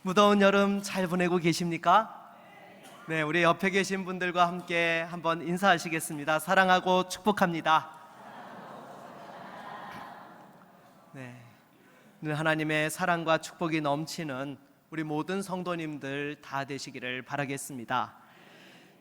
무더운 여름 잘 보내고 계십니까? 네, 우리 옆에 계신 분들과 함께 한번 인사하시겠습니다. 사랑하고 축복합니다. 네, 늘 하나님의 사랑과 축복이 넘치는 우리 모든 성도님들 다 되시기를 바라겠습니다.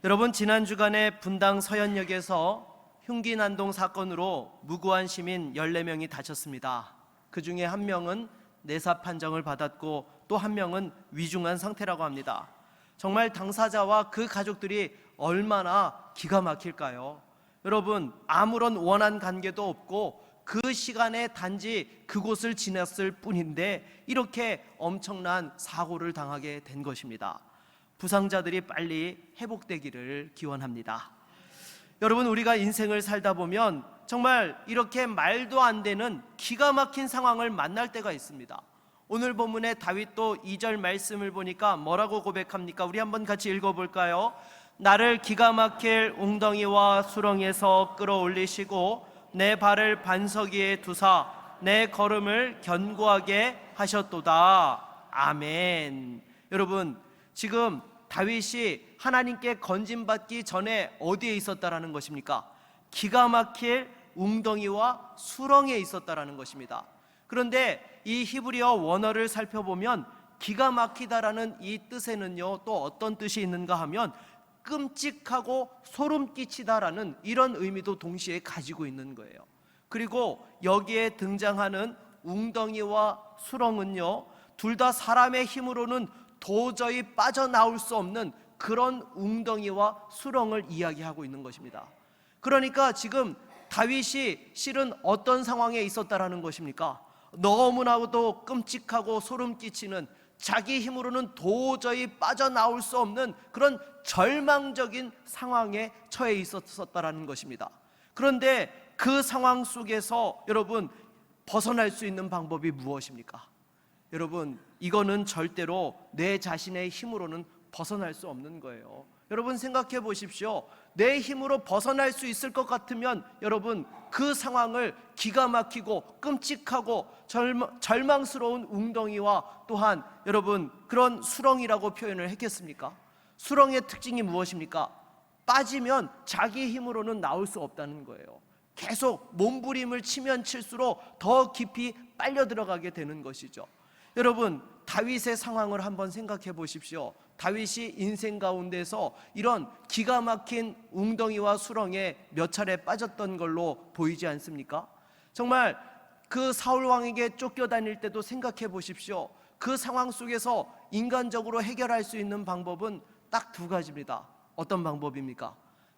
여러분, 지난 주간에 분당 서현역에서 흉기 난동 사건으로 무고한 시민 14명이 다쳤습니다. 그 중에 한 명은 내사 판정을 받았고 또 한 명은 위중한 상태라고 합니다. 정말 당사자와 그 가족들이 얼마나 기가 막힐까요? 여러분, 아무런 원한 관계도 없고 그 시간에 단지 그곳을 지났을 뿐인데 이렇게 엄청난 사고를 당하게 된 것입니다. 부상자들이 빨리 회복되기를 기원합니다. 여러분, 우리가 인생을 살다 보면 정말 이렇게 말도 안 되는 기가 막힌 상황을 만날 때가 있습니다. 오늘 본문의 다윗도 2절 말씀을 보니까 뭐라고 고백합니까? 우리 한번 같이 읽어볼까요? 나를 기가 막힐 웅덩이와 수렁에서 끌어올리시고 내 발을 반석 위에 두사 내 걸음을 견고하게 하셨도다. 아멘. 여러분, 지금 다윗이 하나님께 건진받기 전에 어디에 있었다라는 것입니까? 기가 막힐 웅덩이와 수렁에 있었다라는 것입니다. 그런데 이 히브리어 원어를 살펴보면 기가 막히다라는 이 뜻에는요, 또 어떤 뜻이 있는가 하면 끔찍하고 소름 끼치다라는 이런 의미도 동시에 가지고 있는 거예요. 그리고 여기에 등장하는 웅덩이와 수렁은요, 둘 다 사람의 힘으로는 도저히 빠져나올 수 없는 그런 웅덩이와 수렁을 이야기하고 있는 것입니다. 그러니까 지금 다윗이 실은 어떤 상황에 있었다라는 것입니까? 너무나도 끔찍하고 소름 끼치는, 자기 힘으로는 도저히 빠져나올 수 없는 그런 절망적인 상황에 처해 있었다라는 것입니다. 그런데 그 상황 속에서 여러분, 벗어날 수 있는 방법이 무엇입니까? 여러분, 이거는 절대로 내 자신의 힘으로는 벗어날 수 없는 거예요. 여러분, 생각해 보십시오. 내 힘으로 벗어날 수 있을 것 같으면 여러분, 그 상황을 기가 막히고 끔찍하고 절망스러운 웅덩이와 또한 여러분 그런 수렁이라고 표현을 했겠습니까? 수렁의 특징이 무엇입니까? 빠지면 자기 힘으로는 나올 수 없다는 거예요. 계속 몸부림을 치면 칠수록 더 깊이 빨려 들어가게 되는 것이죠. 여러분, 다윗의 상황을 한번 생각해 보십시오. 다윗이 인생 가운데서 이런 기가 막힌 웅덩이와 수렁에 몇 차례 빠졌던 걸로 보이지 않습니까? 정말 그 사울 왕에게 쫓겨다닐 때도 생각해 보십시오. 그 상황 속에서 인간적으로 해결할 수 있는 방법은 딱 두 가지입니다. 어떤 방법입니까?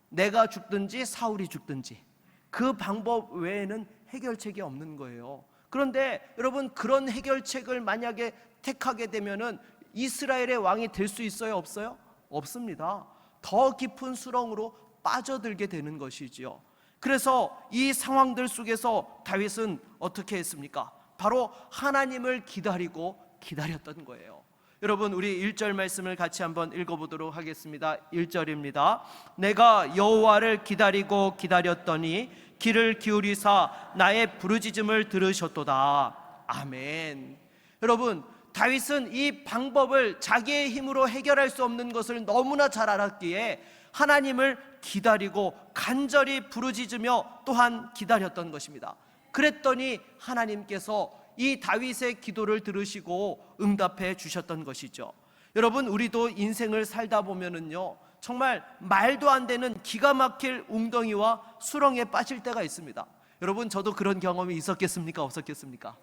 내가 죽든지 사울이 죽든지. 그 방법 외에는 해결책이 없는 거예요. 그런데 여러분, 그런 해결책을 만약에 택하게 되면은 이스라엘의 왕이 될 수 있어요? 없어요? 없습니다. 더 깊은 수렁으로 빠져들게 되는 것이지요. 그래서 이 상황들 속에서 다윗은 어떻게 했습니까? 바로 하나님을 기다렸던 거예요. 여러분, 우리 1절 말씀을 같이 한번 읽어보도록 하겠습니다. 1절입니다. 내가 여호와를 기다리고 기다렸더니 귀를 기울이사 나의 부르짖음을 들으셨도다. 아멘. 여러분, 다윗은 이 방법을 자기의 힘으로 해결할 수 없는 것을 너무나 잘 알았기에 하나님을 기다리고 간절히 부르짖으며 또한 기다렸던 것입니다. 그랬더니 하나님께서 이 다윗의 기도를 들으시고 응답해 주셨던 것이죠. 여러분, 우리도 인생을 살다 보면은요, 정말 말도 안 되는 기가 막힐 웅덩이와 수렁에 빠질 때가 있습니다. 여러분, 저도 그런 경험이 있었겠습니까? 없었겠습니까?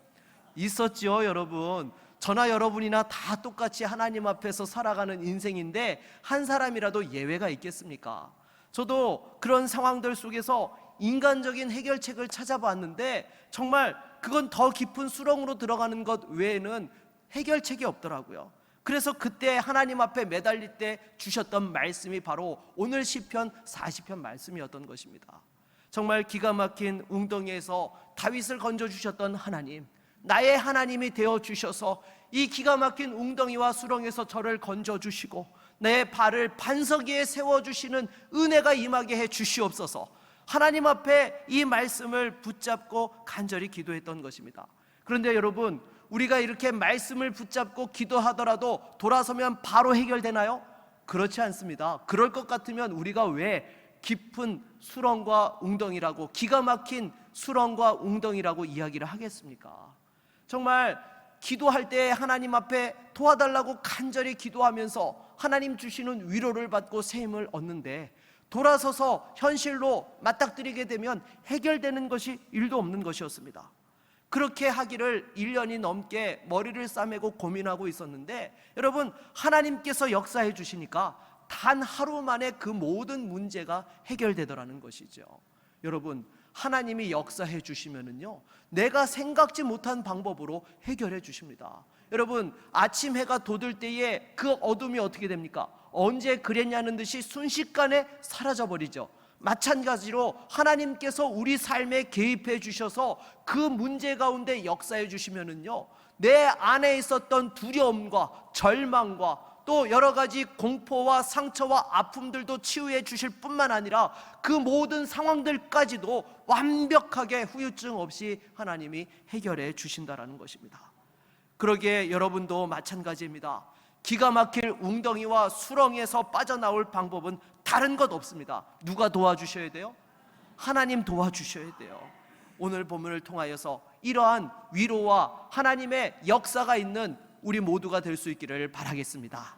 있었죠. 여러분, 저나 여러분이나 다 똑같이 하나님 앞에서 살아가는 인생인데 한 사람이라도 예외가 있겠습니까? 저도 그런 상황들 속에서 인간적인 해결책을 찾아봤는데 정말 그건 더 깊은 수렁으로 들어가는 것 외에는 해결책이 없더라고요. 그래서 그때 하나님 앞에 매달릴 때 주셨던 말씀이 바로 오늘 시편 40편 말씀이었던 것입니다. 정말 기가 막힌 웅덩이에서 다윗을 건져주셨던 하나님, 나의 하나님이 되어주셔서 이 기가 막힌 웅덩이와 수렁에서 저를 건져주시고 내 발을 반석 위에 세워주시는 은혜가 임하게 해 주시옵소서. 하나님 앞에 이 말씀을 붙잡고 간절히 기도했던 것입니다. 그런데 여러분, 우리가 이렇게 말씀을 붙잡고 기도하더라도 돌아서면 바로 해결되나요? 그렇지 않습니다. 그럴 것 같으면 우리가 왜 깊은 수렁과 웅덩이라고, 기가 막힌 수렁과 웅덩이라고 이야기를 하겠습니까? 정말 기도할 때 하나님 앞에 도와달라고 간절히 기도하면서 하나님 주시는 위로를 받고 새 힘을 얻는데, 돌아서서 현실로 맞닥뜨리게 되면 해결되는 것이 일도 없는 것이었습니다. 그렇게 하기를 1년이 넘게 머리를 싸매고 고민하고 있었는데, 여러분, 하나님께서 역사해 주시니까 단 하루 만에 그 모든 문제가 해결되더라는 것이죠. 여러분, 하나님이 역사해 주시면은요, 내가 생각지 못한 방법으로 해결해 주십니다. 여러분, 아침 해가 돋을 때에 그 어둠이 어떻게 됩니까? 언제 그랬냐는 듯이 순식간에 사라져 버리죠. 마찬가지로 하나님께서 우리 삶에 개입해 주셔서 그 문제 가운데 역사해 주시면은요, 내 안에 있었던 두려움과 절망과 또 여러 가지 공포와 상처와 아픔들도 치유해 주실 뿐만 아니라 그 모든 상황들까지도 완벽하게 후유증 없이 하나님이 해결해 주신다라는 것입니다. 그러기에 여러분도 마찬가지입니다. 기가 막힐 웅덩이와 수렁에서 빠져나올 방법은 다른 것 없습니다. 누가 도와주셔야 돼요? 하나님 도와주셔야 돼요. 오늘 본문을 통하여서 이러한 위로와 하나님의 역사가 있는 우리 모두가 될 수 있기를 바라겠습니다.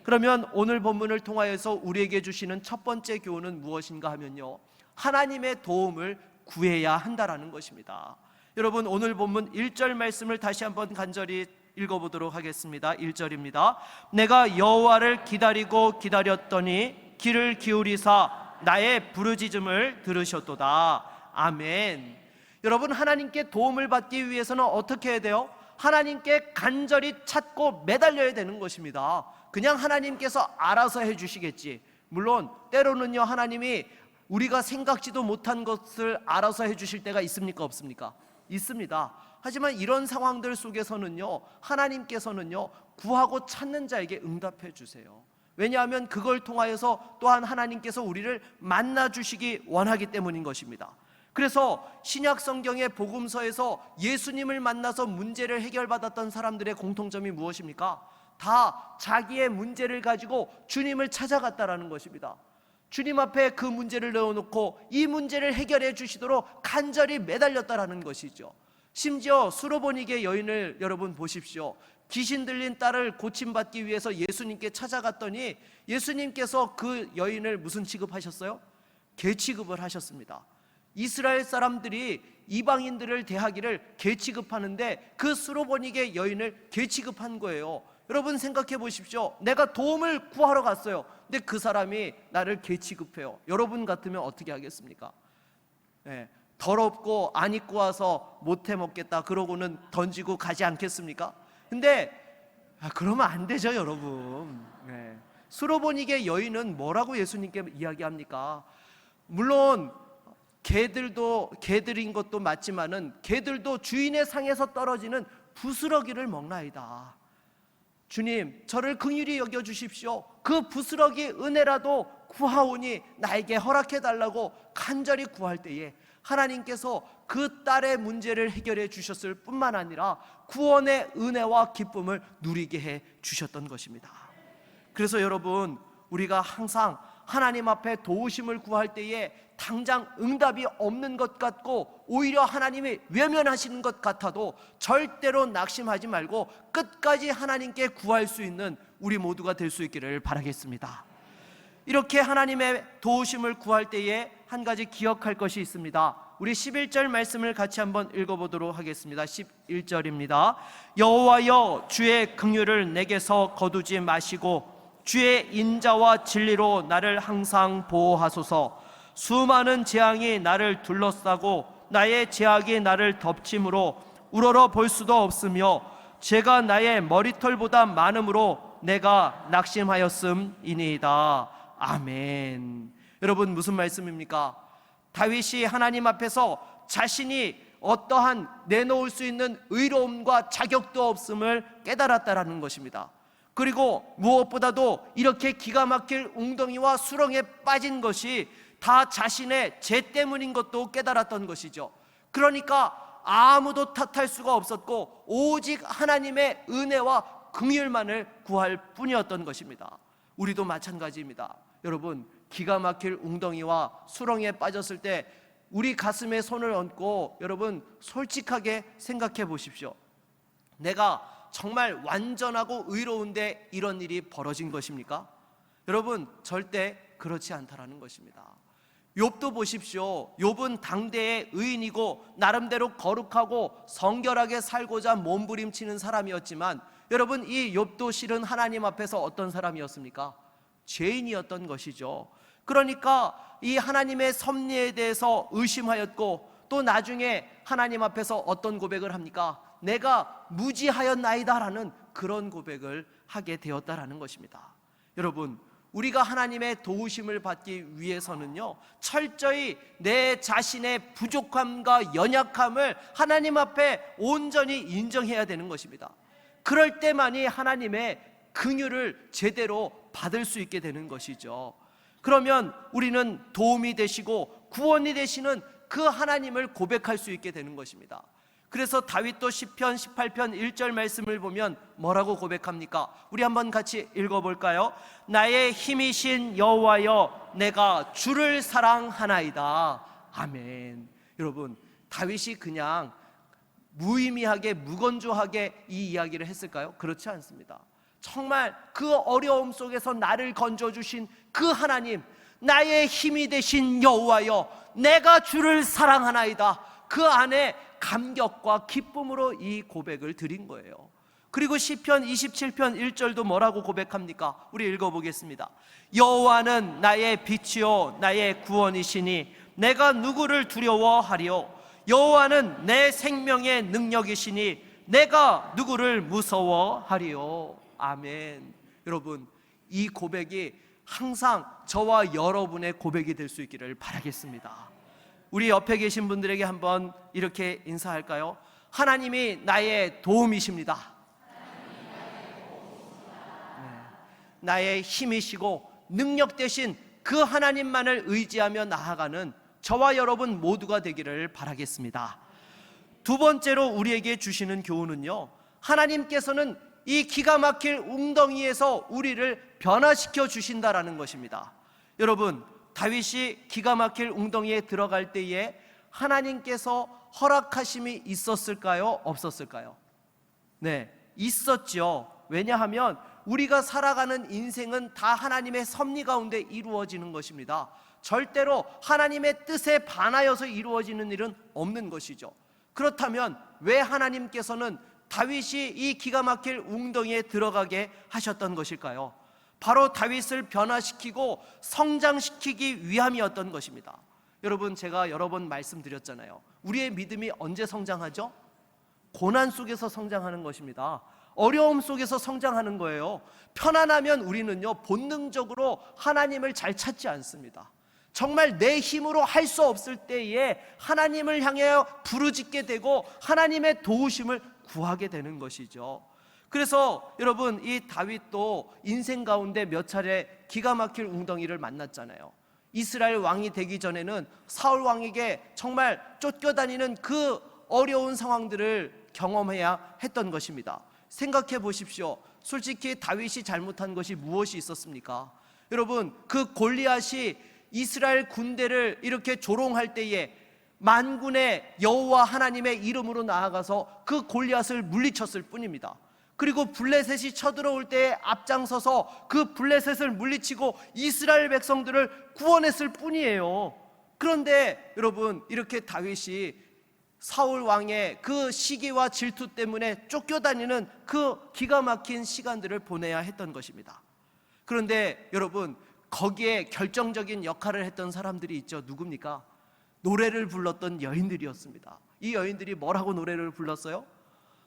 그러면 오늘 본문을 통하여서 우리에게 주시는 첫 번째 교훈은 무엇인가 하면요, 하나님의 도움을 구해야 한다라는 것입니다. 여러분, 오늘 본문 1절 말씀을 다시 한번 간절히 읽어보도록 하겠습니다. 1절입니다. 내가 여호와를 기다리고 기다렸더니 귀를 기울이사 나의 부르짖음을 들으셨도다. 아멘. 여러분, 하나님께 도움을 받기 위해서는 어떻게 해야 돼요? 하나님께 간절히 찾고 매달려야 되는 것입니다. 그냥 하나님께서 알아서 해주시겠지. 물론 때로는요, 하나님이 우리가 생각지도 못한 것을 알아서 해주실 때가 있습니까? 없습니까? 있습니다. 하지만 이런 상황들 속에서는요, 하나님께서는요, 구하고 찾는 자에게 응답해 주세요. 왜냐하면 그걸 통하여서 또한 하나님께서 우리를 만나 주시기 원하기 때문인 것입니다. 그래서 신약 성경의 복음서에서 예수님을 만나서 문제를 해결받았던 사람들의 공통점이 무엇입니까? 다 자기의 문제를 가지고 주님을 찾아갔다라는 것입니다. 주님 앞에 그 문제를 내어놓고 이 문제를 해결해 주시도록 간절히 매달렸다라는 것이죠. 심지어 수로보니게 여인을 여러분 보십시오. 귀신 들린 딸을 고침받기 위해서 예수님께 찾아갔더니 예수님께서 그 여인을 무슨 취급하셨어요? 개 취급을 하셨습니다. 이스라엘 사람들이 이방인들을 대하기를 개 취급하는데 그 수로보니게 여인을 개 취급한 거예요. 여러분 생각해 보십시오. 내가 도움을 구하러 갔어요. 근데 그 사람이 나를 개 취급해요. 여러분 같으면 어떻게 하겠습니까? 더럽고 안 입고 와서 못 해먹겠다 그러고는 던지고 가지 않겠습니까? 근데 그러면 안 되죠, 여러분. 수로보니게 여인은 뭐라고 예수님께 이야기합니까? 물론 개들인 것도 맞지만은 개들도 주인의 상에서 떨어지는 부스러기를 먹나이다. 주님, 저를 긍휼히 여겨 주십시오. 그 부스러기 은혜라도 구하오니 나에게 허락해 달라고 간절히 구할 때에 하나님께서 그 딸의 문제를 해결해 주셨을 뿐만 아니라 구원의 은혜와 기쁨을 누리게 해 주셨던 것입니다. 그래서 여러분, 우리가 항상 하나님 앞에 도우심을 구할 때에 당장 응답이 없는 것 같고 오히려 하나님이 외면하시는 것 같아도 절대로 낙심하지 말고 끝까지 하나님께 구할 수 있는 우리 모두가 될 수 있기를 바라겠습니다. 이렇게 하나님의 도우심을 구할 때에 한 가지 기억할 것이 있습니다. 우리 11절 말씀을 같이 한번 읽어보도록 하겠습니다. 11절입니다. 여호와여, 주의 긍휼을 내게서 거두지 마시고 주의 인자와 진리로 나를 항상 보호하소서. 수많은 재앙이 나를 둘러싸고 나의 죄악이 나를 덮침으로 우러러 볼 수도 없으며 죄가 나의 머리털보다 많음으로 내가 낙심하였음이니이다. 아멘. 여러분, 무슨 말씀입니까? 다윗이 하나님 앞에서 자신이 어떠한 내놓을 수 있는 의로움과 자격도 없음을 깨달았다라는 것입니다. 그리고 무엇보다도 이렇게 기가 막힐 웅덩이와 수렁에 빠진 것이 다 자신의 죄 때문인 것도 깨달았던 것이죠. 그러니까 아무도 탓할 수가 없었고 오직 하나님의 은혜와 긍휼만을 구할 뿐이었던 것입니다. 우리도 마찬가지입니다. 여러분, 기가 막힐 웅덩이와 수렁에 빠졌을 때 우리 가슴에 손을 얹고 여러분 솔직하게 생각해 보십시오. 내가 정말 완전하고 의로운데 이런 일이 벌어진 것입니까? 여러분, 절대 그렇지 않다라는 것입니다. 욥도 보십시오. 욥은 당대의 의인이고 나름대로 거룩하고 성결하게 살고자 몸부림치는 사람이었지만 여러분, 이 욥도 실은 하나님 앞에서 어떤 사람이었습니까? 죄인이었던 것이죠. 그러니까 이 하나님의 섭리에 대해서 의심하였고 또 나중에 하나님 앞에서 어떤 고백을 합니까? 내가 무지하였나이다라는 그런 고백을 하게 되었다라는 것입니다. 여러분, 우리가 하나님의 도우심을 받기 위해서는요, 철저히 내 자신의 부족함과 연약함을 하나님 앞에 온전히 인정해야 되는 것입니다. 그럴 때만이 하나님의 긍휼을 제대로 받을 수 있게 되는 것이죠. 그러면 우리는 도움이 되시고 구원이 되시는 그 하나님을 고백할 수 있게 되는 것입니다. 그래서 다윗도 시편 18편 1절 말씀을 보면 뭐라고 고백합니까? 우리 한번 같이 읽어볼까요? 나의 힘이신 여호와여, 내가 주를 사랑하나이다. 아멘. 여러분, 다윗이 그냥 무의미하게 무건조하게 이 이야기를 했을까요? 그렇지 않습니다. 정말 그 어려움 속에서 나를 건져주신 그 하나님, 나의 힘이 되신 여호와여, 내가 주를 사랑하나이다. 그 안에 감격과 기쁨으로 이 고백을 드린 거예요. 그리고 시편 27편 1절도 뭐라고 고백합니까? 우리 읽어보겠습니다. 여호와는 나의 빛이요 나의 구원이시니 내가 누구를 두려워하리요? 여호와는 내 생명의 능력이시니 내가 누구를 무서워하리요? 아멘. 여러분, 이 고백이 항상 저와 여러분의 고백이 될 수 있기를 바라겠습니다. 우리 옆에 계신 분들에게 한번 이렇게 인사할까요? 하나님이 나의 도움이십니다. 네. 나의 힘이시고 능력 되신 그 하나님만을 의지하며 나아가는 저와 여러분 모두가 되기를 바라겠습니다. 두 번째로 우리에게 주시는 교훈은요, 하나님께서는 이 기가 막힐 웅덩이에서 우리를 변화시켜 주신다라는 것입니다. 여러분, 다윗이 기가 막힐 웅덩이에 들어갈 때에 하나님께서 허락하심이 있었을까요? 없었을까요? 네, 있었죠. 왜냐하면 우리가 살아가는 인생은 다 하나님의 섭리 가운데 이루어지는 것입니다. 절대로 하나님의 뜻에 반하여서 이루어지는 일은 없는 것이죠. 그렇다면 왜 하나님께서는 다윗이 이 기가 막힐 웅덩이에 들어가게 하셨던 것일까요? 바로 다윗을 변화시키고 성장시키기 위함이었던 것입니다. 여러분, 제가 여러 번 말씀드렸잖아요. 우리의 믿음이 언제 성장하죠? 고난 속에서 성장하는 것입니다. 어려움 속에서 성장하는 거예요. 편안하면 우리는요, 본능적으로 하나님을 잘 찾지 않습니다. 정말 내 힘으로 할 수 없을 때에 하나님을 향하여 부르짖게 되고 하나님의 도우심을 구하게 되는 것이죠. 그래서 여러분, 이 다윗도 인생 가운데 몇 차례 기가 막힐 웅덩이를 만났잖아요. 이스라엘 왕이 되기 전에는 사울 왕에게 정말 쫓겨다니는 그 어려운 상황들을 경험해야 했던 것입니다. 생각해 보십시오. 솔직히 다윗이 잘못한 것이 무엇이 있었습니까? 여러분, 그 골리앗이 이스라엘 군대를 이렇게 조롱할 때에 만군의 여호와 하나님의 이름으로 나아가서 그 골리앗을 물리쳤을 뿐입니다. 그리고 블레셋이 쳐들어올 때에 앞장서서 그 블레셋을 물리치고 이스라엘 백성들을 구원했을 뿐이에요. 그런데 여러분, 이렇게 다윗이 사울 왕의 그 시기와 질투 때문에 쫓겨다니는 그 기가 막힌 시간들을 보내야 했던 것입니다. 그런데 여러분, 거기에 결정적인 역할을 했던 사람들이 있죠. 누굽니까? 노래를 불렀던 여인들이었습니다. 이 여인들이 뭐라고 노래를 불렀어요?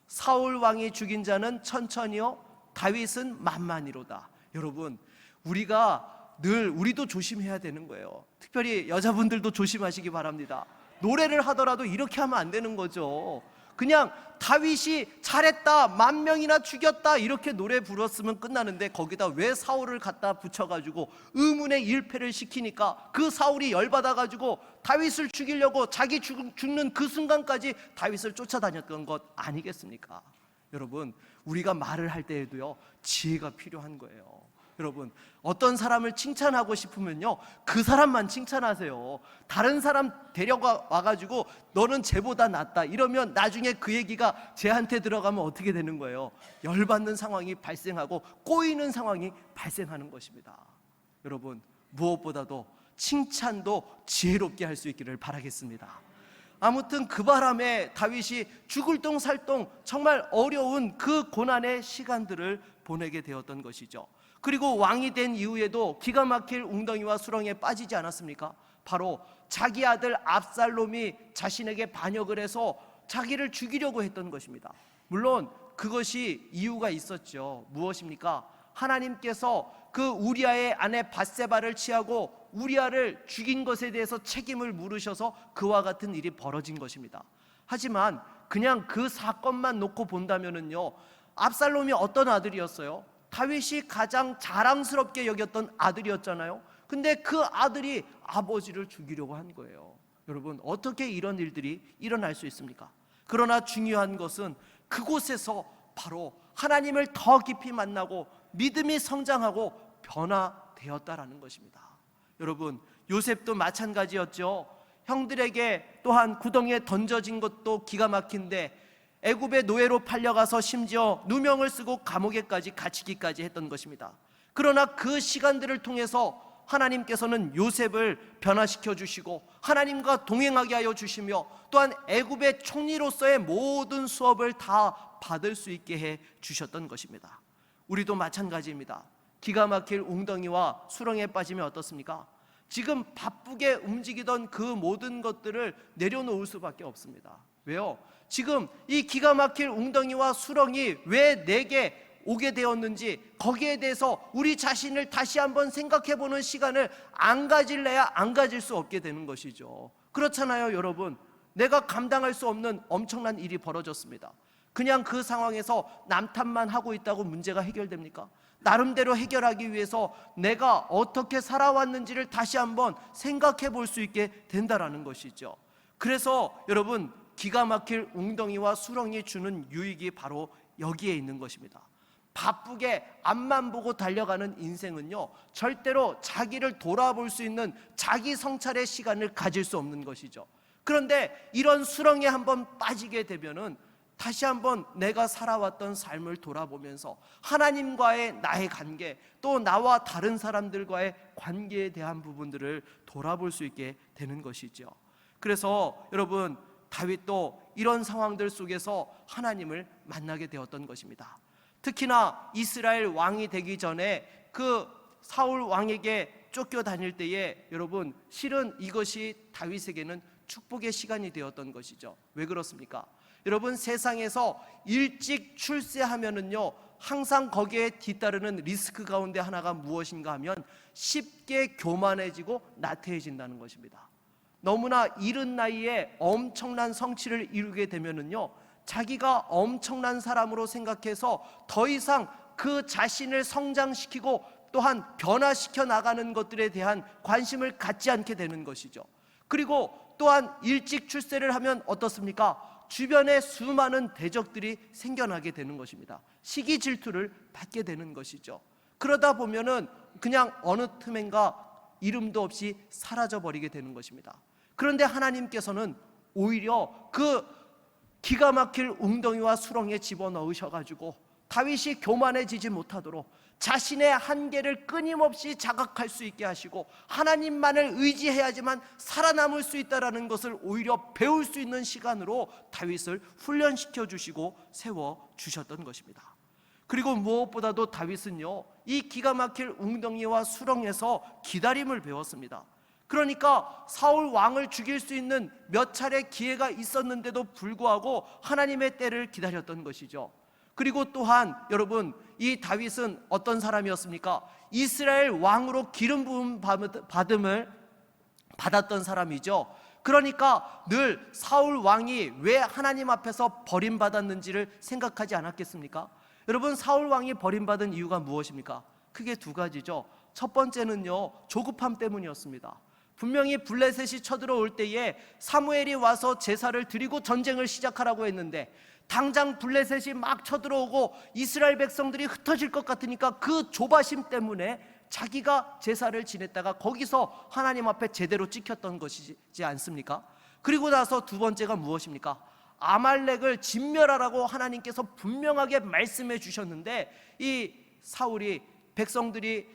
사울 왕이 죽인 자는 천천히요, 다윗은 만만히로다. 여러분, 우리도 조심해야 되는 거예요. 특별히 여자분들도 조심하시기 바랍니다. 노래를 하더라도 이렇게 하면 안 되는 거죠. 그냥 다윗이 잘했다, 10,000명이나 죽였다 이렇게 노래 불렀으면 끝나는데 거기다 왜 사울을 갖다 붙여가지고 의문의 일패를 시키니까 그 사울이 열받아가지고 다윗을 죽이려고 자기 죽는 그 순간까지 다윗을 쫓아다녔던 것 아니겠습니까? 여러분, 우리가 말을 할 때에도요, 지혜가 필요한 거예요. 여러분, 어떤 사람을 칭찬하고 싶으면요, 그 사람만 칭찬하세요. 다른 사람 데려가 와가지고 너는 쟤보다 낫다 이러면 나중에 그 얘기가 쟤한테 들어가면 어떻게 되는 거예요? 열받는 상황이 발생하고 꼬이는 상황이 발생하는 것입니다. 여러분, 무엇보다도 칭찬도 지혜롭게 할 수 있기를 바라겠습니다. 아무튼 그 바람에 다윗이 죽을 똥살똥 정말 어려운 그 고난의 시간들을 보내게 되었던 것이죠. 그리고 왕이 된 이후에도 기가 막힐 웅덩이와 수렁에 빠지지 않았습니까? 바로 자기 아들 압살롬이 자신에게 반역을 해서 자기를 죽이려고 했던 것입니다. 물론 그것이 이유가 있었죠. 무엇입니까? 하나님께서 그 우리아의 아내 밧세바를 취하고 우리아를 죽인 것에 대해서 책임을 물으셔서 그와 같은 일이 벌어진 것입니다. 하지만 그냥 그 사건만 놓고 본다면은요, 압살롬이 어떤 아들이었어요? 다윗이 가장 자랑스럽게 여겼던 아들이었잖아요. 근데 그 아들이 아버지를 죽이려고 한 거예요. 여러분, 어떻게 이런 일들이 일어날 수 있습니까? 그러나 중요한 것은 그곳에서 바로 하나님을 더 깊이 만나고 믿음이 성장하고 변화되었다라는 것입니다. 여러분, 요셉도 마찬가지였죠. 형들에게 또한 구덩이에 던져진 것도 기가 막힌데 애굽의 노예로 팔려가서 심지어 누명을 쓰고 감옥에까지 갇히기까지 했던 것입니다. 그러나 그 시간들을 통해서 하나님께서는 요셉을 변화시켜 주시고 하나님과 동행하게 하여 주시며 또한 애굽의 총리로서의 모든 수업을 다 받을 수 있게 해 주셨던 것입니다. 우리도 마찬가지입니다. 기가 막힐 웅덩이와 수렁에 빠지면 어떻습니까? 지금 바쁘게 움직이던 그 모든 것들을 내려놓을 수밖에 없습니다. 왜요? 지금 이 기가 막힐 웅덩이와 수렁이 왜 내게 오게 되었는지 거기에 대해서 우리 자신을 다시 한번 생각해보는 시간을 안 가질래야 안 가질 수 없게 되는 것이죠. 그렇잖아요, 여러분. 내가 감당할 수 없는 엄청난 일이 벌어졌습니다. 그냥 그 상황에서 남탓만 하고 있다고 문제가 해결됩니까? 나름대로 해결하기 위해서 내가 어떻게 살아왔는지를 다시 한번 생각해 볼 수 있게 된다라는 것이죠. 그래서 여러분, 기가 막힐 웅덩이와 수렁이 주는 유익이 바로 여기에 있는 것입니다. 바쁘게 앞만 보고 달려가는 인생은요, 절대로 자기를 돌아볼 수 있는 자기 성찰의 시간을 가질 수 없는 것이죠. 그런데 이런 수렁에 한번 빠지게 되면은 다시 한번 내가 살아왔던 삶을 돌아보면서 하나님과의 나의 관계, 또 나와 다른 사람들과의 관계에 대한 부분들을 돌아볼 수 있게 되는 것이죠. 그래서 여러분, 다윗도 이런 상황들 속에서 하나님을 만나게 되었던 것입니다. 특히나 이스라엘 왕이 되기 전에 그 사울 왕에게 쫓겨다닐 때에 여러분, 실은 이것이 다윗에게는 축복의 시간이 되었던 것이죠. 왜 그렇습니까? 여러분, 세상에서 일찍 출세하면은요, 항상 거기에 뒤따르는 리스크 가운데 하나가 무엇인가 하면 쉽게 교만해지고 나태해진다는 것입니다. 너무나 이른 나이에 엄청난 성취를 이루게 되면은요, 자기가 엄청난 사람으로 생각해서 더 이상 그 자신을 성장시키고 또한 변화시켜 나가는 것들에 대한 관심을 갖지 않게 되는 것이죠. 그리고 또한 일찍 출세를 하면 어떻습니까? 주변에 수많은 대적들이 생겨나게 되는 것입니다. 시기 질투를 받게 되는 것이죠. 그러다 보면은 그냥 어느 틈엔가 이름도 없이 사라져 버리게 되는 것입니다. 그런데 하나님께서는 오히려 그 기가 막힐 웅덩이와 수렁에 집어넣으셔가지고 다윗이 교만해지지 못하도록 자신의 한계를 끊임없이 자각할 수 있게 하시고 하나님만을 의지해야지만 살아남을 수 있다는 것을 오히려 배울 수 있는 시간으로 다윗을 훈련시켜 주시고 세워주셨던 것입니다. 그리고 무엇보다도 다윗은요, 이 기가 막힐 웅덩이와 수렁에서 기다림을 배웠습니다. 그러니까 사울 왕을 죽일 수 있는 몇 차례 기회가 있었는데도 불구하고 하나님의 때를 기다렸던 것이죠. 그리고 또한 여러분, 이 다윗은 어떤 사람이었습니까? 이스라엘 왕으로 기름 부음 받음을 받았던 사람이죠. 그러니까 늘 사울 왕이 왜 하나님 앞에서 버림받았는지를 생각하지 않았겠습니까? 여러분, 사울 왕이 버림받은 이유가 무엇입니까? 크게 두 가지죠. 첫 번째는요, 조급함 때문이었습니다. 분명히 블레셋이 쳐들어올 때에 사무엘이 와서 제사를 드리고 전쟁을 시작하라고 했는데, 당장 블레셋이 막 쳐들어오고 이스라엘 백성들이 흩어질 것 같으니까 그 조바심 때문에 자기가 제사를 지냈다가 거기서 하나님 앞에 제대로 찍혔던 것이지 않습니까? 그리고 나서 두 번째가 무엇입니까? 아말렉을 진멸하라고 하나님께서 분명하게 말씀해 주셨는데, 이 사울이 백성들이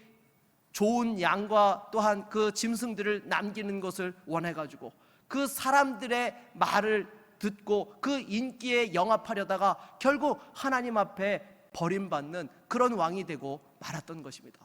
좋은 양과 또한 그 짐승들을 남기는 것을 원해가지고 그 사람들의 말을 듣고 그 인기에 영합하려다가 결국 하나님 앞에 버림받는 그런 왕이 되고 말았던 것입니다.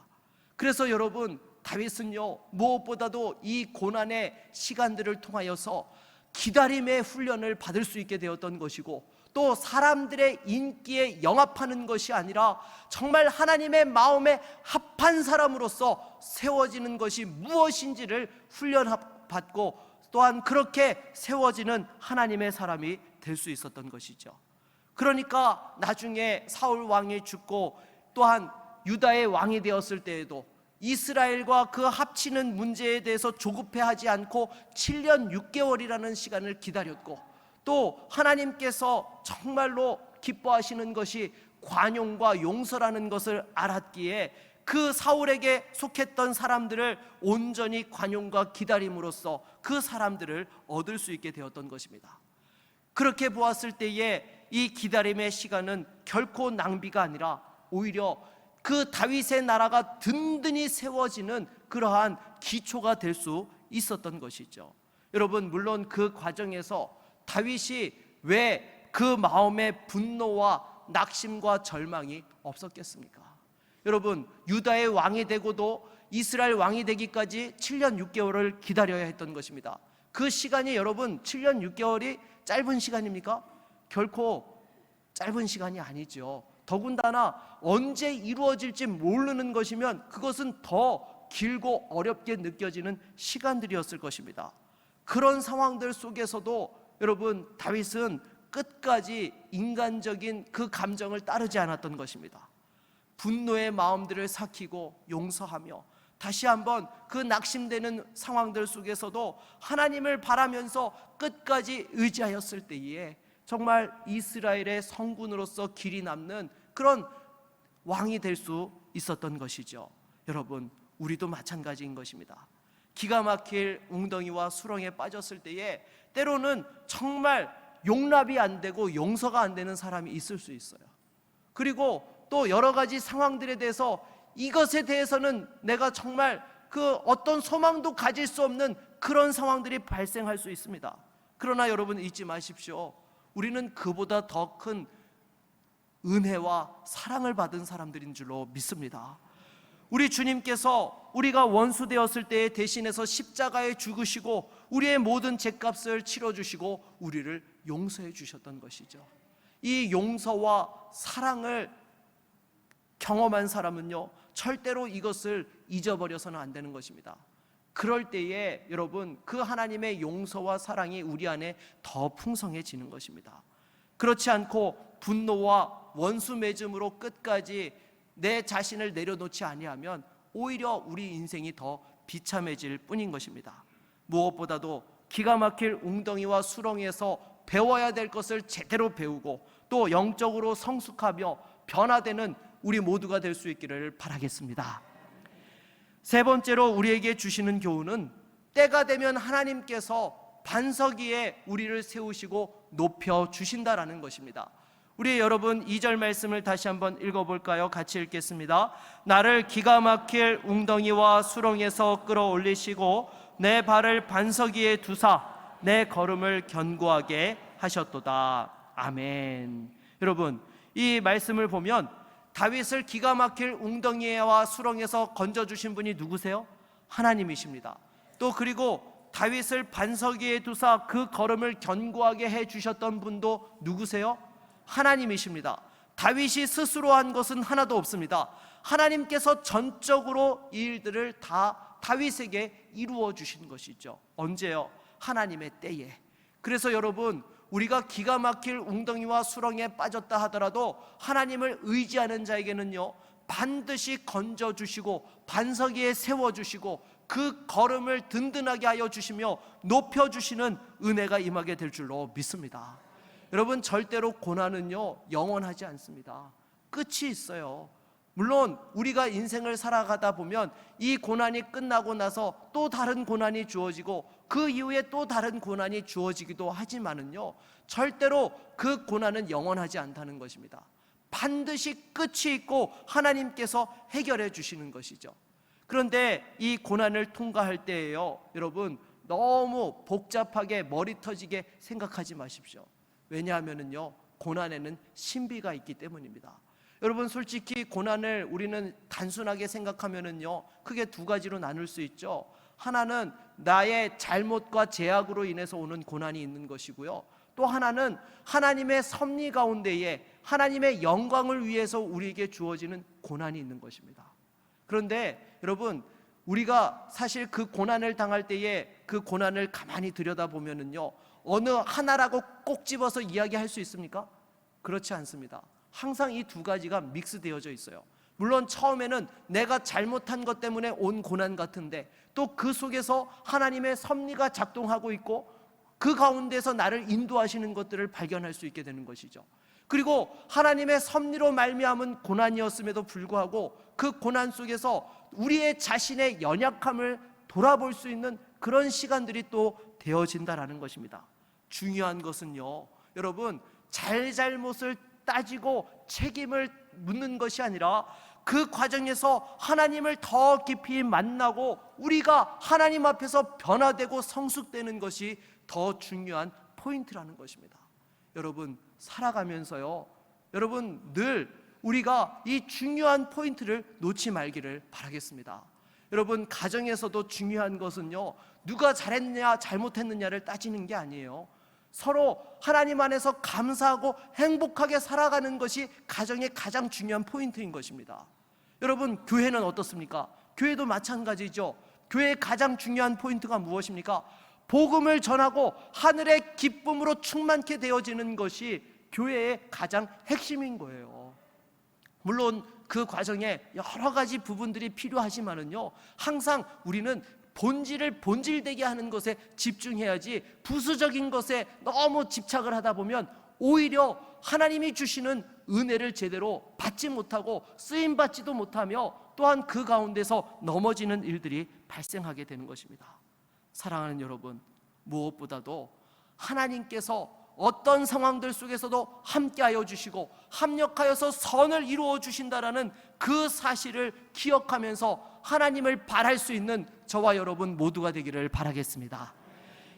그래서 여러분, 다윗은요, 무엇보다도 이 고난의 시간들을 통하여서 기다림의 훈련을 받을 수 있게 되었던 것이고, 또 사람들의 인기에 영합하는 것이 아니라 정말 하나님의 마음에 합한 사람으로서 세워지는 것이 무엇인지를 훈련받고 또한 그렇게 세워지는 하나님의 사람이 될 수 있었던 것이죠. 그러니까 나중에 사울 왕이 죽고 또한 유다의 왕이 되었을 때에도 이스라엘과 그 합치는 문제에 대해서 조급해하지 않고 7년 6개월이라는 시간을 기다렸고, 또 하나님께서 정말로 기뻐하시는 것이 관용과 용서라는 것을 알았기에 그 사울에게 속했던 사람들을 온전히 관용과 기다림으로써 그 사람들을 얻을 수 있게 되었던 것입니다. 그렇게 보았을 때에 이 기다림의 시간은 결코 낭비가 아니라 오히려 그 다윗의 나라가 든든히 세워지는 그러한 기초가 될 수 있었던 것이죠. 여러분, 물론 그 과정에서 다윗이 왜 그 마음의 분노와 낙심과 절망이 없었겠습니까? 여러분, 유다의 왕이 되고도 이스라엘 왕이 되기까지 7년 6개월을 기다려야 했던 것입니다. 그 시간이 여러분 7년 6개월이 짧은 시간입니까? 결코 짧은 시간이 아니죠. 더군다나 언제 이루어질지 모르는 것이면 그것은 더 길고 어렵게 느껴지는 시간들이었을 것입니다. 그런 상황들 속에서도 여러분, 다윗은 끝까지 인간적인 그 감정을 따르지 않았던 것입니다. 분노의 마음들을 삭히고 용서하며 다시 한번 그 낙심되는 상황들 속에서도 하나님을 바라면서 끝까지 의지하였을 때에 정말 이스라엘의 성군으로서 길이 남는 그런 왕이 될 수 있었던 것이죠. 여러분, 우리도 마찬가지인 것입니다. 기가 막힐 웅덩이와 수렁에 빠졌을 때에 때로는 정말 용납이 안 되고 용서가 안 되는 사람이 있을 수 있어요. 그리고 또 여러 가지 상황들에 대해서 이것에 대해서는 내가 정말 그 어떤 소망도 가질 수 없는 그런 상황들이 발생할 수 있습니다. 그러나 여러분, 잊지 마십시오. 우리는 그보다 더 큰 은혜와 사랑을 받은 사람들인 줄로 믿습니다. 우리 주님께서 우리가 원수 되었을 때에 대신해서 십자가에 죽으시고 우리의 모든 죄값을 치러주시고 우리를 용서해 주셨던 것이죠. 이 용서와 사랑을 경험한 사람은요, 절대로 이것을 잊어버려서는 안 되는 것입니다. 그럴 때에 여러분, 그 하나님의 용서와 사랑이 우리 안에 더 풍성해지는 것입니다. 그렇지 않고 분노와 원수 맺음으로 끝까지 내 자신을 내려놓지 아니하면 오히려 우리 인생이 더 비참해질 뿐인 것입니다. 무엇보다도 기가 막힐 웅덩이와 수렁에서 배워야 될 것을 제대로 배우고 또 영적으로 성숙하며 변화되는 우리 모두가 될 수 있기를 바라겠습니다. 세 번째로 우리에게 주시는 교훈은 때가 되면 하나님께서 반석 위에 우리를 세우시고 높여 주신다라는 것입니다. 우리 여러분, 2절 말씀을 다시 한번 읽어볼까요? 같이 읽겠습니다. 나를 기가 막힐 웅덩이와 수렁에서 끌어올리시고 내 발을 반석 위에 두사 내 걸음을 견고하게 하셨도다. 아멘. 여러분, 이 말씀을 보면 다윗을 기가 막힐 웅덩이와 수렁에서 건져주신 분이 누구세요? 하나님이십니다. 또 그리고 다윗을 반석 위에 두사 그 걸음을 견고하게 해주셨던 분도 누구세요? 하나님이십니다. 다윗이 스스로 한 것은 하나도 없습니다. 하나님께서 전적으로 이 일들을 다 다윗에게 이루어 주신 것이죠. 언제요? 하나님의 때에. 그래서 여러분, 우리가 기가 막힐 웅덩이와 수렁에 빠졌다 하더라도 하나님을 의지하는 자에게는요, 반드시 건져주시고 반석 위에 세워주시고 그 걸음을 든든하게 하여 주시며 높여주시는 은혜가 임하게 될 줄로 믿습니다. 여러분, 절대로 고난은요 영원하지 않습니다. 끝이 있어요. 물론 우리가 인생을 살아가다 보면 이 고난이 끝나고 나서 또 다른 고난이 주어지고 그 이후에 또 다른 고난이 주어지기도 하지만은요, 절대로 그 고난은 영원하지 않다는 것입니다. 반드시 끝이 있고 하나님께서 해결해 주시는 것이죠. 그런데 이 고난을 통과할 때에요, 여러분, 너무 복잡하게 머리 터지게 생각하지 마십시오. 왜냐하면요, 고난에는 신비가 있기 때문입니다. 여러분, 솔직히 고난을 우리는 단순하게 생각하면은요, 크게 두 가지로 나눌 수 있죠. 하나는 나의 잘못과 죄악으로 인해서 오는 고난이 있는 것이고요, 또 하나는 하나님의 섭리 가운데에 하나님의 영광을 위해서 우리에게 주어지는 고난이 있는 것입니다. 그런데 여러분, 우리가 사실 그 고난을 당할 때에 그 고난을 가만히 들여다보면은요, 어느 하나라고 꼭 집어서 이야기할 수 있습니까? 그렇지 않습니다. 항상 이 두 가지가 믹스되어져 있어요. 물론 처음에는 내가 잘못한 것 때문에 온 고난 같은데 또 그 속에서 하나님의 섭리가 작동하고 있고 그 가운데서 나를 인도하시는 것들을 발견할 수 있게 되는 것이죠. 그리고 하나님의 섭리로 말미암은 고난이었음에도 불구하고 그 고난 속에서 우리의 자신의 연약함을 돌아볼 수 있는 그런 시간들이 또 되어진다라는 것입니다. 중요한 것은요, 여러분, 잘못을 따지고 책임을 묻는 것이 아니라 그 과정에서 하나님을 더 깊이 만나고 우리가 하나님 앞에서 변화되고 성숙되는 것이 더 중요한 포인트라는 것입니다. 여러분, 살아가면서요, 여러분, 늘 우리가 이 중요한 포인트를 놓지 말기를 바라겠습니다. 여러분, 가정에서도 중요한 것은요, 누가 잘했느냐 잘못했느냐를 따지는 게 아니에요. 서로 하나님 안에서 감사하고 행복하게 살아가는 것이 가정의 가장 중요한 포인트인 것입니다. 여러분, 교회는 어떻습니까? 교회도 마찬가지죠. 교회의 가장 중요한 포인트가 무엇입니까? 복음을 전하고 하늘의 기쁨으로 충만케 되어지는 것이 교회의 가장 핵심인 거예요. 물론 그 과정에 여러 가지 부분들이 필요하지만은요, 항상 우리는 본질을 본질되게 하는 것에 집중해야지 부수적인 것에 너무 집착을 하다 보면 오히려 하나님이 주시는 은혜를 제대로 받지 못하고 쓰임받지도 못하며 또한 그 가운데서 넘어지는 일들이 발생하게 되는 것입니다. 사랑하는 여러분, 무엇보다도 하나님께서 어떤 상황들 속에서도 함께하여 주시고 합력하여서 선을 이루어 주신다라는 그 사실을 기억하면서 하나님을 바랄 수 있는 저와 여러분 모두가 되기를 바라겠습니다.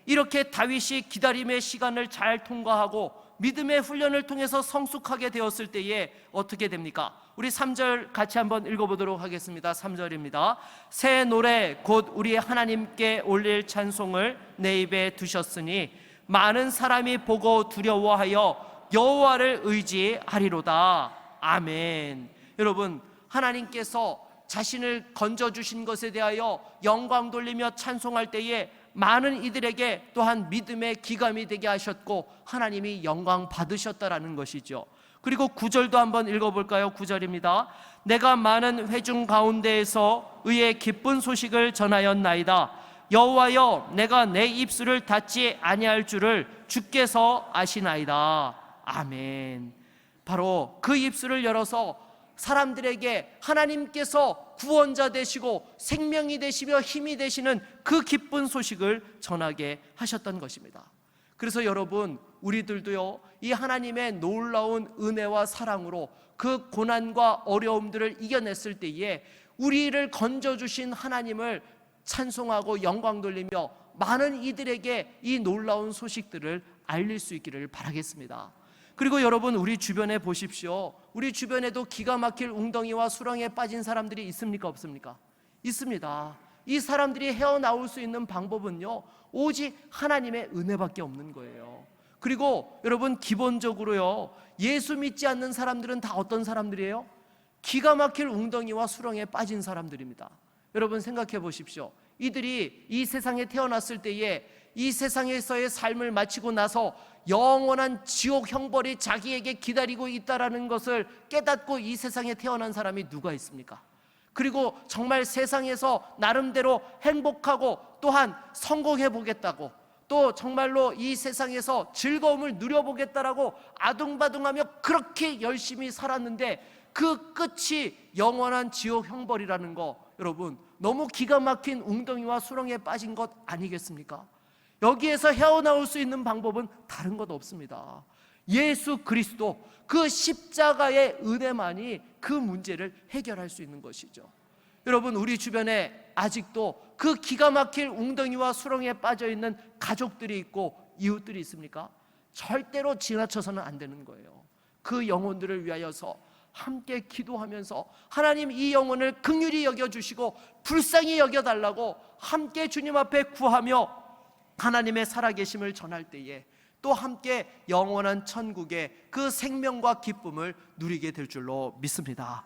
이렇게 다윗이 기다림의 시간을 잘 통과하고 믿음의 훈련을 통해서 성숙하게 되었을 때에 어떻게 됩니까? 우리 3절 같이 한번 읽어보도록 하겠습니다. 3절입니다. 새 노래 곧 우리 하나님께 올릴 찬송을 내 입에 두셨으니 많은 사람이 보고 두려워하여 여호와를 의지하리로다. 아멘. 여러분, 하나님께서 자신을 건져주신 것에 대하여 영광 돌리며 찬송할 때에 많은 이들에게 또한 믿음의 기감이 되게 하셨고 하나님이 영광 받으셨다라는 것이죠. 그리고 9절도 한번 읽어볼까요? 9절입니다. 내가 많은 회중 가운데에서 의의 기쁜 소식을 전하였나이다. 여호와여, 내가 내 입술을 닫지 아니할 줄을 주께서 아시나이다. 아멘. 바로 그 입술을 열어서 사람들에게 하나님께서 구원자 되시고 생명이 되시며 힘이 되시는 그 기쁜 소식을 전하게 하셨던 것입니다. 그래서 여러분, 우리들도요, 이 하나님의 놀라운 은혜와 사랑으로 그 고난과 어려움들을 이겨냈을 때에 우리를 건져주신 하나님을 찬송하고 영광 돌리며 많은 이들에게 이 놀라운 소식들을 알릴 수 있기를 바라겠습니다. 그리고 여러분, 우리 주변에 보십시오. 우리 주변에도 기가 막힐 웅덩이와 수렁에 빠진 사람들이 있습니까? 없습니까? 있습니다. 이 사람들이 헤어나올 수 있는 방법은요, 오직 하나님의 은혜밖에 없는 거예요. 그리고 여러분, 기본적으로요, 예수 믿지 않는 사람들은 다 어떤 사람들이에요? 기가 막힐 웅덩이와 수렁에 빠진 사람들입니다. 여러분, 생각해 보십시오. 이들이 이 세상에 태어났을 때에 이 세상에서의 삶을 마치고 나서 영원한 지옥 형벌이 자기에게 기다리고 있다라는 것을 깨닫고 이 세상에 태어난 사람이 누가 있습니까? 그리고 정말 세상에서 나름대로 행복하고 또한 성공해 보겠다고, 또 정말로 이 세상에서 즐거움을 누려보겠다라고 아둥바둥하며 그렇게 열심히 살았는데 그 끝이 영원한 지옥 형벌이라는 거, 여러분 너무 기가 막힌 웅덩이와 수렁에 빠진 것 아니겠습니까? 여기에서 헤어나올 수 있는 방법은 다른 것 없습니다. 예수 그리스도, 그 십자가의 은혜만이 그 문제를 해결할 수 있는 것이죠. 여러분, 우리 주변에 아직도 그 기가 막힐 웅덩이와 수렁에 빠져있는 가족들이 있고 이웃들이 있습니까? 절대로 지나쳐서는 안 되는 거예요. 그 영혼들을 위하여서 함께 기도하면서 하나님 이 영혼을 긍휼히 여겨주시고 불쌍히 여겨달라고 함께 주님 앞에 구하며 하나님의 살아계심을 전할 때에 또 함께 영원한 천국의 그 생명과 기쁨을 누리게 될 줄로 믿습니다.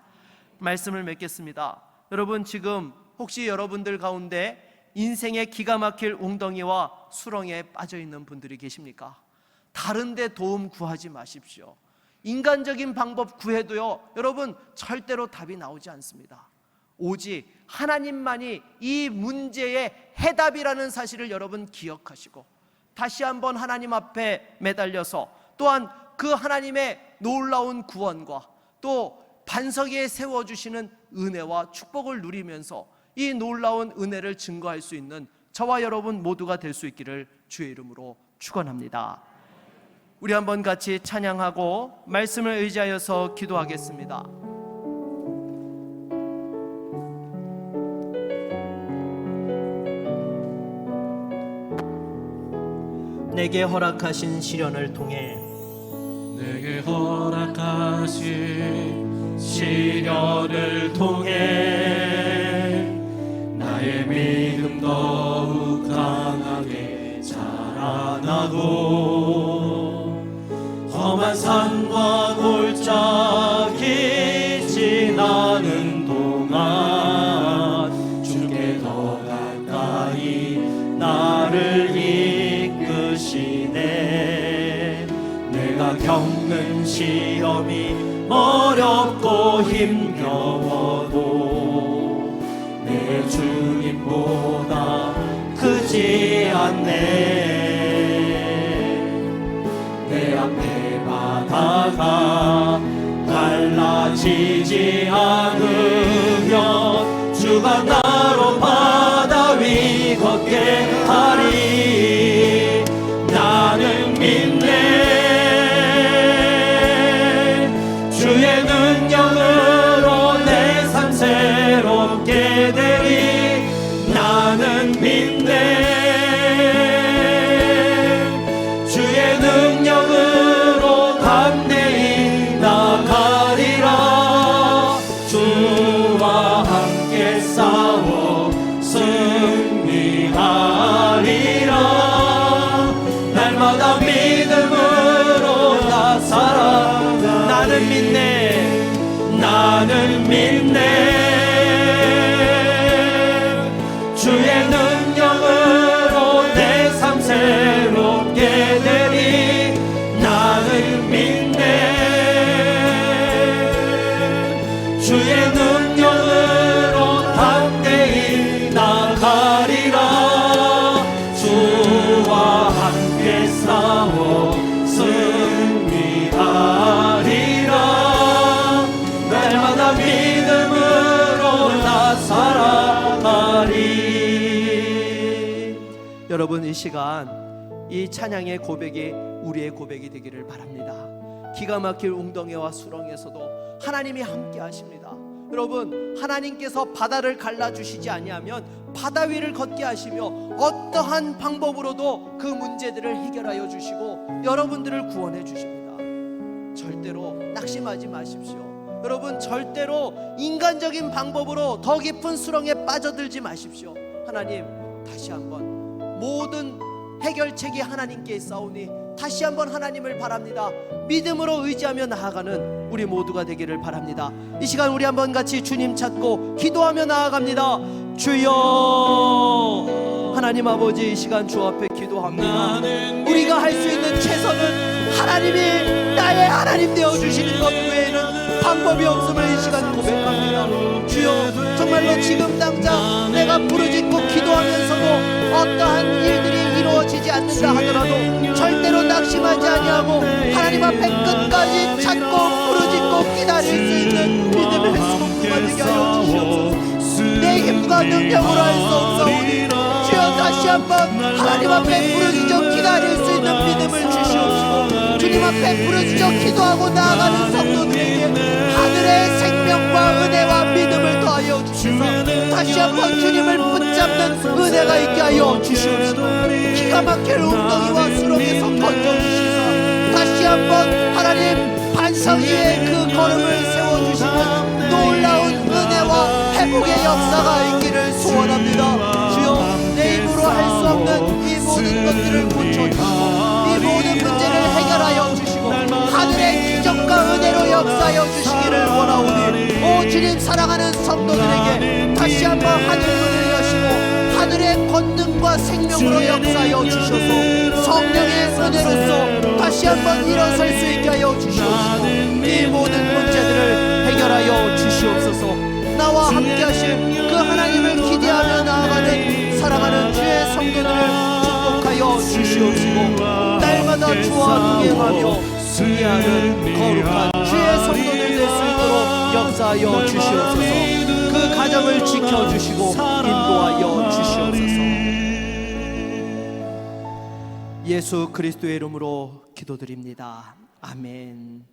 말씀을 맺겠습니다. 여러분, 지금 혹시 여러분들 가운데 인생의 기가 막힐 웅덩이와 수렁에 빠져있는 분들이 계십니까? 다른 데 도움 구하지 마십시오. 인간적인 방법 구해도요, 여러분 절대로 답이 나오지 않습니다. 오직 하나님만이 이 문제의 해답이라는 사실을 여러분 기억하시고 다시 한번 하나님 앞에 매달려서 또한 그 하나님의 놀라운 구원과 또 반석 위에 세워주시는 은혜와 축복을 누리면서 이 놀라운 은혜를 증거할 수 있는 저와 여러분 모두가 될 수 있기를 주의 이름으로 축원합니다. 우리 한번 같이 찬양하고 말씀을 의지하여서 기도하겠습니다. 내게 허락하신 시련을 통해, 내게 허락하신 시련을 통해 나의 믿음 더욱 강하게 자라나고 험한 산과 골짜기 지나는 동안 주께 더 가까이 나를 이끄시네. 내가 겪는 시험이 어렵고 힘겨워도 내 주님보다 크지 않네. 내 앞에 바다가 갈라지지 않으면 주가 나로 바다 위 걷게 하리. 나는 믿네. 주의 능력으로 내 삶 새롭게 되리. 나는 믿네. 주의 능력으로 담대히 나가리라. 주와 함께 싸워 승리하리라. 날마다 믿음으로 나 살아가. 나는 믿네. 나는 믿네. 주의 능력으로 내 삶 새롭게 되리. 나는 믿네. 주의 능력으로 담대히 나가리라. 주와 함께 싸워 승리하리라. 날마다 믿음으로 나 살아가리. 여러분, 이 시간 이 찬양의 고백이 우리의 고백이 되기를 바랍니다. 기가 막힐 웅덩이와 수렁에서도 하나님이 함께 하십니다. 여러분, 하나님께서 바다를 갈라주시지 아니하면 바다 위를 걷게 하시며 어떠한 방법으로도 그 문제들을 해결하여 주시고 여러분들을 구원해 주십니다. 절대로 낙심하지 마십시오. 여러분, 절대로 인간적인 방법으로 더 깊은 수렁에 빠져들지 마십시오. 하나님, 다시 한번 모든 해결책이 하나님께 있사오니 다시 한번 하나님을 바랍니다. 믿음으로 의지하며 나아가는 우리 모두가 되기를 바랍니다. 이 시간 우리 한번 같이 주님 찾고 기도하며 나아갑니다. 주여, 하나님 아버지, 이 시간 주 앞에 기도 기도합니다. 우리가 할 수 있는 최선은 하나님이 나의 하나님 되어주시는 것 외에는 방법이 없음을 이 시간 고백합니다. 주여, 정말로 지금 당장 내가 부르짖고 기도하면서도 어떠한 일들이 이루어지지 않는다 하더라도 절대로 낙심하지 아니하고 하나님 앞에 끝까지 찾고 부르짖고 기다릴 수 있는 믿음의 손수가 되게 하여 주시옵소서. 내 힘과 능력으로 할 수 없사오니 주여, 다시 한번 하나님 앞에 부르짖어 기다릴 수 있는 믿음을 주시옵시고, 주님 앞에 부르짖어 기도하고 나아가는 성도들에게 하늘의 생명과 은혜와 믿음을 더하여 주시옵소서. 다시 한번 주님을 붙잡는 은혜가 있게 하여 주시옵시고, 기가 막힐 웅덩이와 수렁에서 건져주시사 다시 한번 하나님 반석 위에 그 걸음을 세워주시는 놀라운 은혜와 회복의 역사가 있기를 소원합니다. 주여, 내 힘으로 할 수 없는 이 모든 것들을 고쳐주시고 이 모든 문제를 해결하여 주시고 하늘의 기적과 은혜로 역사하여 주시기를 원하오니, 오 주님, 사랑하는 성도들에게 다시 한번 하늘 문을 여시고 하늘의 권능과 생명으로 역사하여 주셔서 성령의 은혜로서 다시 한번 일어설 수 있게 하여 주시옵시고 이 모든 문제들을 해결하여 주시옵소서. 나와 함께 하실 그 하나님을 기대하며 나아가는 사랑하는 주의 성도들을 축복하여 주시옵시고, 날마다 주와 동행하며 승리하는 거룩한 주의 성도들 될 수 있도록 역사하여 주시옵소서. 그 가정을 지켜주시고 인도하여 주시옵소서. 예수 그리스도의 이름으로 기도드립니다. 아멘.